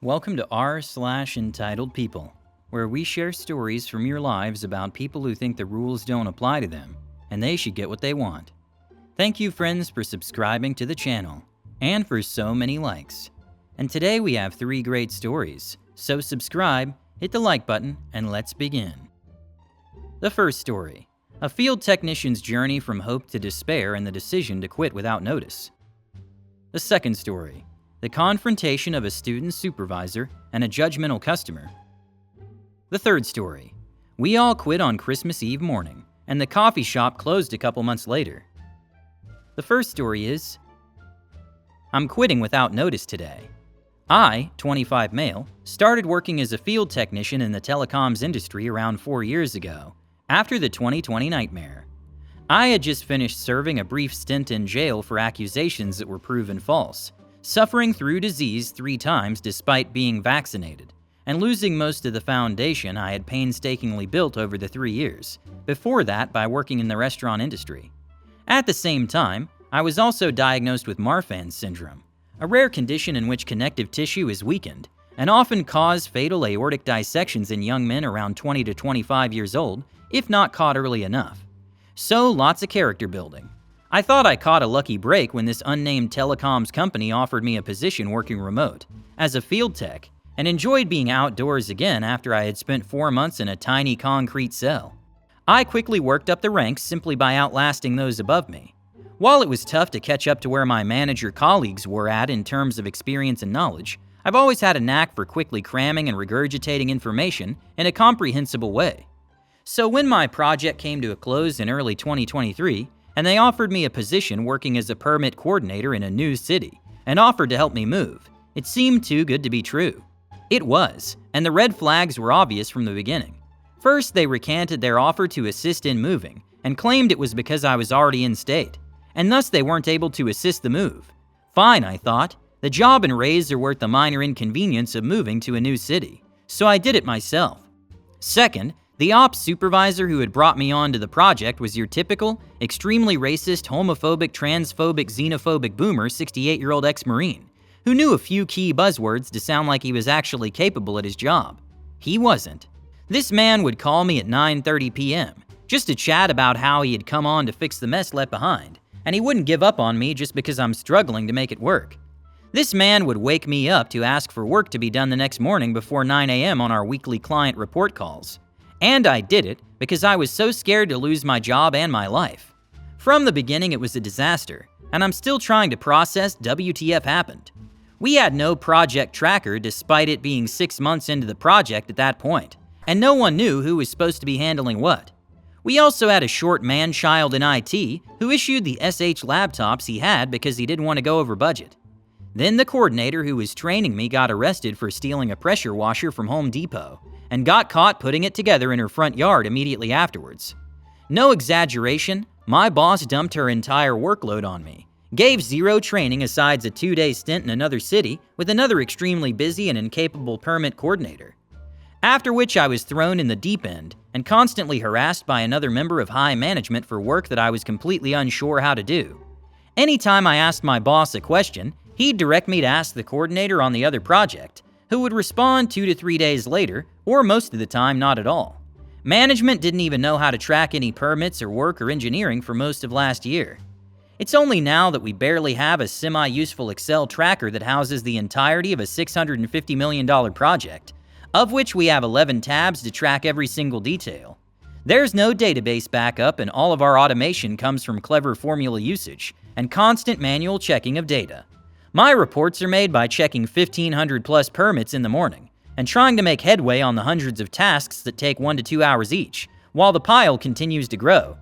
Welcome to r/entitled people, where we share stories from your lives about people who think the rules don't apply to them, and they should get what they want. Thank you, friends, for subscribing to the channel, and for so many likes. And today we have 3 great stories, so subscribe, hit the like button, and let's begin. The first story, a field technician's journey from hope to despair and the decision to quit without notice. The second story, the confrontation of a student supervisor and a judgmental customer. The third story, we all quit on Christmas Eve morning, and the coffee shop closed a couple months later. The first story is, I'm quitting without notice today. I, 25 male, started working as a field technician in the telecoms industry around 4 years ago, after the 2020 nightmare. I had just finished serving a brief stint in jail for accusations that were proven false, suffering through disease 3 times despite being vaccinated, and losing most of the foundation I had painstakingly built over the 3 years, before that by working in the restaurant industry. At the same time, I was also diagnosed with Marfan syndrome, a rare condition in which connective tissue is weakened, and often cause fatal aortic dissections in young men around 20 to 25 years old, if not caught early enough. So lots of character building. I thought I caught a lucky break when this unnamed telecoms company offered me a position working remote, as a field tech, and enjoyed being outdoors again after I had spent 4 months in a tiny concrete cell. I quickly worked up the ranks simply by outlasting those above me. While it was tough to catch up to where my manager colleagues were at in terms of experience and knowledge, I've always had a knack for quickly cramming and regurgitating information in a comprehensible way. So when my project came to a close in early 2023, and they offered me a position working as a permit coordinator in a new city, and offered to help me move, it seemed too good to be true. It was, and the red flags were obvious from the beginning. First, they recanted their offer to assist in moving, and claimed it was because I was already in state, and thus they weren't able to assist the move. Fine, I thought. The job and raise are worth the minor inconvenience of moving to a new city, so I did it myself. Second, the ops supervisor who had brought me onto the project was your typical, extremely racist, homophobic, transphobic, xenophobic boomer 68-year-old ex-Marine, who knew a few key buzzwords to sound like he was actually capable at his job. He wasn't. This man would call me at 9:30 p.m., just to chat about how he had come on to fix the mess left behind, and he wouldn't give up on me just because I'm struggling to make it work. This man would wake me up to ask for work to be done the next morning before 9 a.m. on our weekly client report calls. And I did it because I was so scared to lose my job and my life. From the beginning, it was a disaster, and I'm still trying to process WTF happened. We had no project tracker despite it being 6 months into the project at that point, and no one knew who was supposed to be handling what. We also had a short man-child in IT who issued the SH laptops he had because he didn't want to go over budget. Then the coordinator who was training me got arrested for stealing a pressure washer from Home Depot, and got caught putting it together in her front yard immediately afterwards. No exaggeration, my boss dumped her entire workload on me, gave 0 training asides a 2-day stint in another city with another extremely busy and incapable permit coordinator. After which I was thrown in the deep end and constantly harassed by another member of high management for work that I was completely unsure how to do. Anytime I asked my boss a question, he'd direct me to ask the coordinator on the other project, who would respond 2 to 3 days later, or most of the time not at all. Management didn't even know how to track any permits or work or engineering for most of last year. It's only now that we barely have a semi-useful Excel tracker that houses the entirety of a $650 million project, of which we have 11 tabs to track every single detail. There's no database backup, and all of our automation comes from clever formula usage and constant manual checking of data. My reports are made by checking 1,500 plus permits in the morning and trying to make headway on the hundreds of tasks that take 1 to 2 hours each, while the pile continues to grow.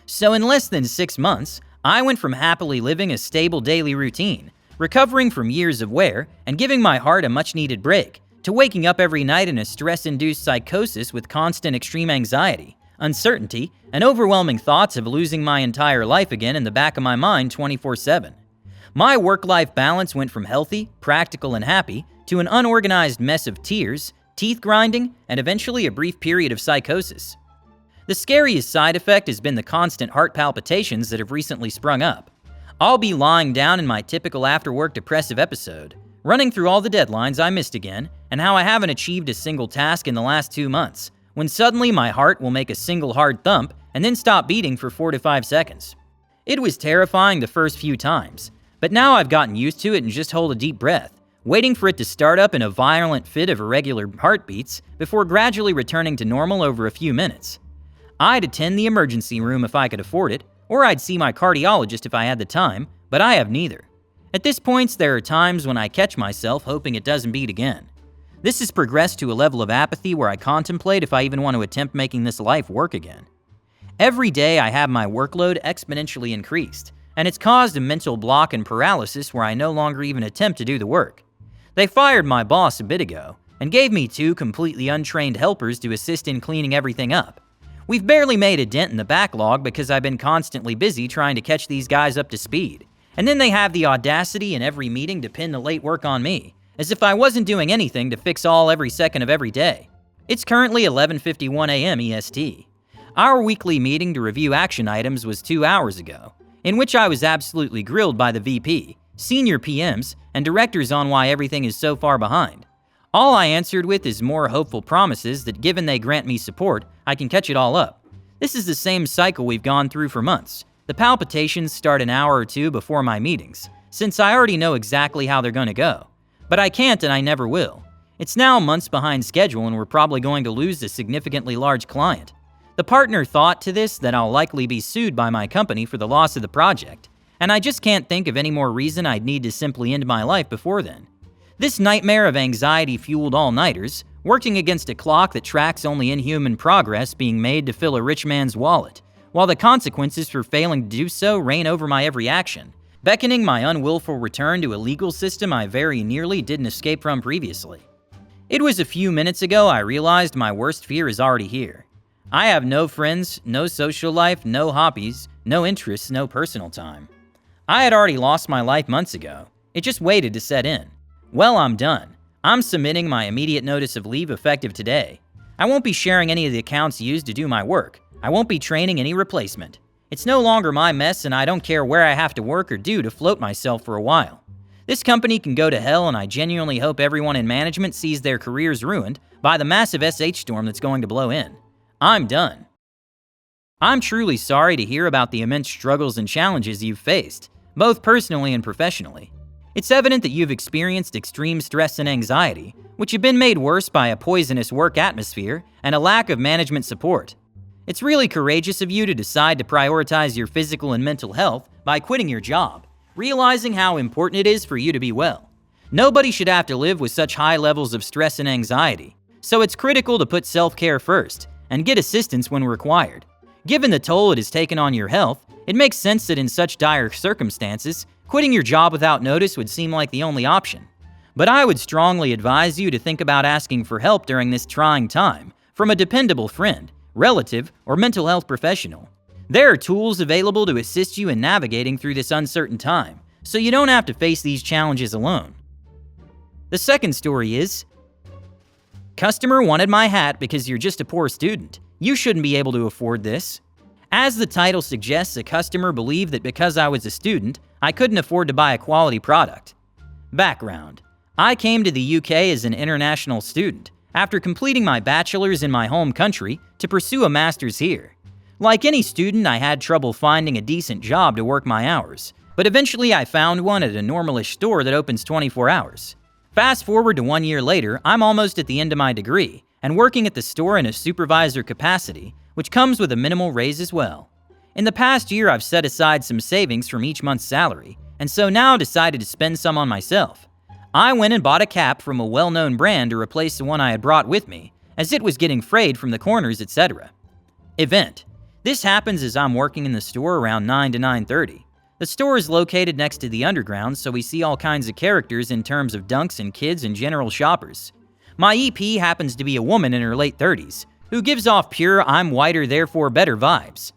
So in less than 6 months, I went from happily living a stable daily routine, recovering from years of wear and giving my heart a much-needed break, to waking up every night in a stress-induced psychosis with constant extreme anxiety, uncertainty, and overwhelming thoughts of losing my entire life again in the back of my mind 24/7. My work-life balance went from healthy, practical, and happy to an unorganized mess of tears, teeth grinding, and eventually a brief period of psychosis. The scariest side effect has been the constant heart palpitations that have recently sprung up. I'll be lying down in my typical after-work depressive episode, running through all the deadlines I missed again, and how I haven't achieved a single task in the last 2 months, when suddenly my heart will make a single hard thump and then stop beating for 4 to 5 seconds. It was terrifying the first few times, but now I've gotten used to it and just hold a deep breath, waiting for it to start up in a violent fit of irregular heartbeats before gradually returning to normal over a few minutes. I'd attend the emergency room if I could afford it, or I'd see my cardiologist if I had the time, but I have neither. At this point, there are times when I catch myself hoping it doesn't beat again. This has progressed to a level of apathy where I contemplate if I even want to attempt making this life work again. Every day I have my workload exponentially increased, and it's caused a mental block and paralysis where I no longer even attempt to do the work. They fired my boss a bit ago, and gave me 2 completely untrained helpers to assist in cleaning everything up. We've barely made a dent in the backlog because I've been constantly busy trying to catch these guys up to speed. And then they have the audacity in every meeting to pin the late work on me, as if I wasn't doing anything to fix every second of every day. It's currently 11:51 a.m. EST. Our weekly meeting to review action items was 2 hours ago, in which I was absolutely grilled by the VP, senior PMs, and directors on why everything is so far behind. All I answered with is more hopeful promises that given they grant me support, I can catch it all up. This is the same cycle we've gone through for months. The palpitations start an hour or 2 before my meetings, since I already know exactly how they're going to go. But I can't and I never will. It's now months behind schedule and we're probably going to lose a significantly large client. The partner thought to this that I'll likely be sued by my company for the loss of the project, and I just can't think of any more reason I'd need to simply end my life before then. This nightmare of anxiety-fueled all-nighters, working against a clock that tracks only inhuman progress being made to fill a rich man's wallet, while the consequences for failing to do so reign over my every action, beckoning my unwillful return to a legal system I very nearly didn't escape from previously. It was a few minutes ago I realized my worst fear is already here. I have no friends, no social life, no hobbies, no interests, no personal time. I had already lost my life months ago. It just waited to set in. Well, I'm done. I'm submitting my immediate notice of leave effective today. I won't be sharing any of the accounts used to do my work. I won't be training any replacement. It's no longer my mess and I don't care where I have to work or do to float myself for a while. This company can go to hell and I genuinely hope everyone in management sees their careers ruined by the massive SH storm that's going to blow in. I'm done. I'm truly sorry to hear about the immense struggles and challenges you've faced, both personally and professionally. It's evident that you've experienced extreme stress and anxiety, which have been made worse by a poisonous work atmosphere and a lack of management support. It's really courageous of you to decide to prioritize your physical and mental health by quitting your job, realizing how important it is for you to be well. Nobody should have to live with such high levels of stress and anxiety, so it's critical to put self-care first and get assistance when required. Given the toll it has taken on your health, it makes sense that in such dire circumstances, quitting your job without notice would seem like the only option. But I would strongly advise you to think about asking for help during this trying time from a dependable friend, relative, or mental health professional. There are tools available to assist you in navigating through this uncertain time, so you don't have to face these challenges alone. The second story is, customer wanted my hat because you're just a poor student. You shouldn't be able to afford this. As the title suggests, a customer believed that because I was a student, I couldn't afford to buy a quality product. Background: I came to the UK as an international student, after completing my bachelor's in my home country to pursue a master's here. Like any student, I had trouble finding a decent job to work my hours, but eventually I found one at a normalish store that opens 24 hours. Fast forward to 1 year later, I'm almost at the end of my degree, and working at the store in a supervisor capacity, which comes with a minimal raise as well. In the past year, I've set aside some savings from each month's salary, and so now decided to spend some on myself. I went and bought a cap from a well-known brand to replace the one I had brought with me, as it was getting frayed from the corners, etc. Event: this happens as I'm working in the store around 9 to 9:30. The store is located next to the underground, so we see all kinds of characters in terms of dunks and kids and general shoppers. My EP happens to be a woman in her late 30s, who gives off pure "I'm whiter therefore better" vibes.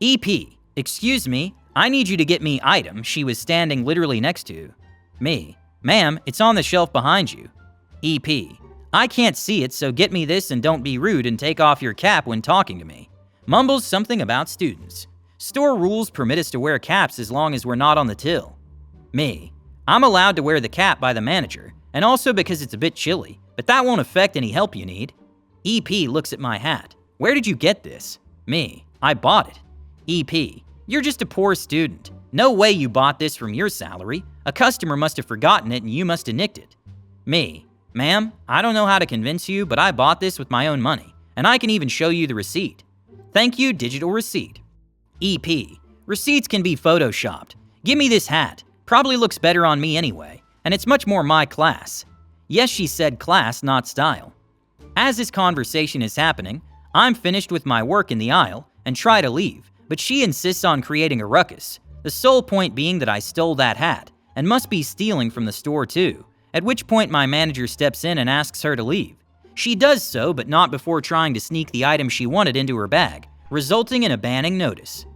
EP: excuse me, I need you to get me item she was standing literally next to. Me: ma'am, it's on the shelf behind you. EP: I can't see it, so get me this and don't be rude and take off your cap when talking to me. Mumbles something about students. Store rules permit us to wear caps as long as we're not on the till. Me: I'm allowed to wear the cap by the manager, and also because it's a bit chilly, but that won't affect any help you need. EP looks at my hat. Where did you get this? Me. I bought it. EP. You're just a poor student. No way you bought this from your salary. A customer must have forgotten it and you must have nicked it. Me. Ma'am, I don't know how to convince you, but I bought this with my own money, and I can even show you the receipt. Thank you, digital receipt. EP. Receipts can be photoshopped. Give me this hat. Probably looks better on me anyway, and it's much more my class. Yes, she said class, not style. As this conversation is happening, I'm finished with my work in the aisle and try to leave, but she insists on creating a ruckus, the sole point being that I stole that hat and must be stealing from the store too, at which point my manager steps in and asks her to leave. She does so, but not before trying to sneak the item she wanted into her bag, resulting in a banning notice.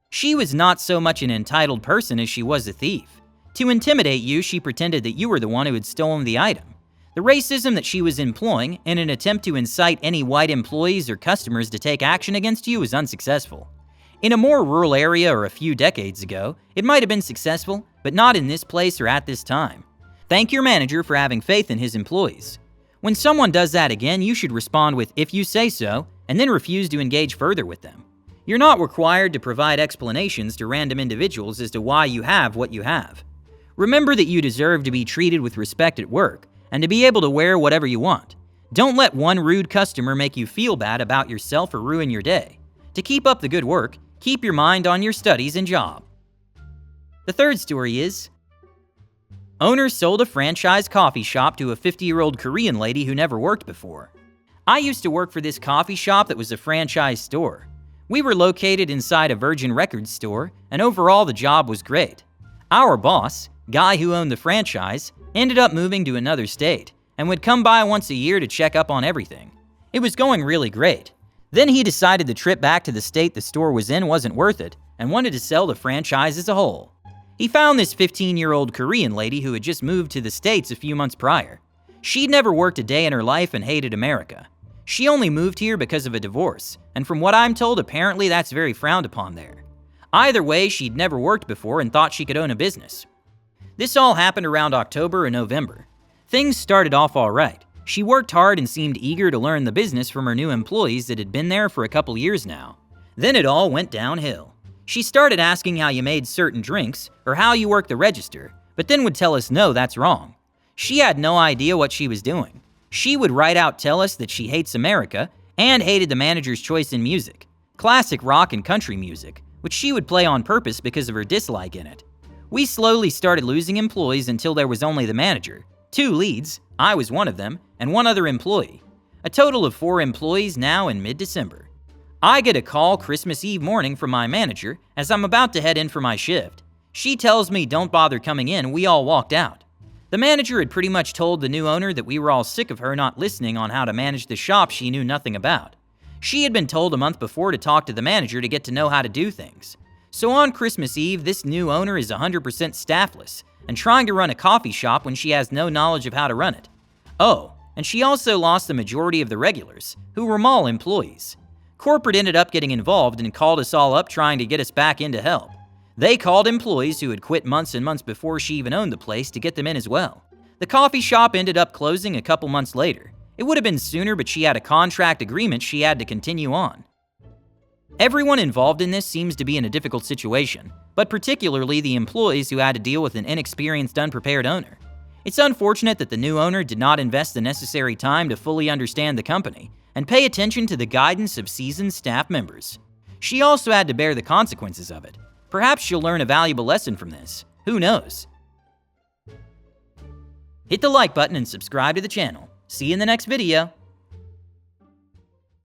She was not so much an entitled person as she was a thief. To intimidate you, she pretended that you were the one who had stolen the item. The racism that she was employing in an attempt to incite any white employees or customers to take action against you was unsuccessful. In a more rural area or a few decades ago, it might have been successful, but not in this place or at this time. Thank your manager for having faith in his employees. When someone does that again, you should respond with "if you say so," and then refuse to engage further with them. You're not required to provide explanations to random individuals as to why you have what you have. Remember that you deserve to be treated with respect at work and to be able to wear whatever you want. Don't let one rude customer make you feel bad about yourself or ruin your day. To keep up the good work, keep your mind on your studies and job. The third story is, owner sold a franchise coffee shop to a 50-year-old Korean lady who never worked before. I used to work for this coffee shop that was a franchise store. We were located inside a Virgin Records store, and overall the job was great. Our boss, guy who owned the franchise, ended up moving to another state, and would come by once a year to check up on everything. It was going really great. Then he decided the trip back to the state the store was in wasn't worth it, and wanted to sell the franchise as a whole. He found this 15-year-old Korean lady who had just moved to the States a few months prior. She'd never worked a day in her life and hated America. She only moved here because of a divorce, and from what I'm told, apparently that's very frowned upon there. Either way, she'd never worked before and thought she could own a business. This all happened around October and November. Things started off all right. She worked hard and seemed eager to learn the business from her new employees that had been there for a couple years now. Then it all went downhill. She started asking how you made certain drinks or how you worked the register, but then would tell us no, that's wrong. She had no idea what she was doing. She would right out tell us that she hates America and hated the manager's choice in music, classic rock and country music, which she would play on purpose because of her dislike in it. We slowly started losing employees until there was only the manager, 2 leads, I was one of them, and 1 other employee. A total of 4 employees now in mid-December. I get a call Christmas Eve morning from my manager as I'm about to head in for my shift. She tells me don't bother coming in, we all walked out. The manager had pretty much told the new owner that we were all sick of her not listening on how to manage the shop she knew nothing about. She had been told a month before to talk to the manager to get to know how to do things. So on Christmas Eve, this new owner is 100% staffless and trying to run a coffee shop when she has no knowledge of how to run it. Oh, and she also lost the majority of the regulars, who were mall employees. Corporate ended up getting involved and called us all up trying to get us back in to help. They called employees who had quit months and months before she even owned the place to get them in as well. The coffee shop ended up closing a couple months later. It would have been sooner, but she had a contract agreement she had to continue on. Everyone involved in this seems to be in a difficult situation, but particularly the employees who had to deal with an inexperienced, unprepared owner. It's unfortunate that the new owner did not invest the necessary time to fully understand the company and pay attention to the guidance of seasoned staff members. She also had to bear the consequences of it. Perhaps she'll learn a valuable lesson from this. Who knows? Hit the like button and subscribe to the channel. See you in the next video.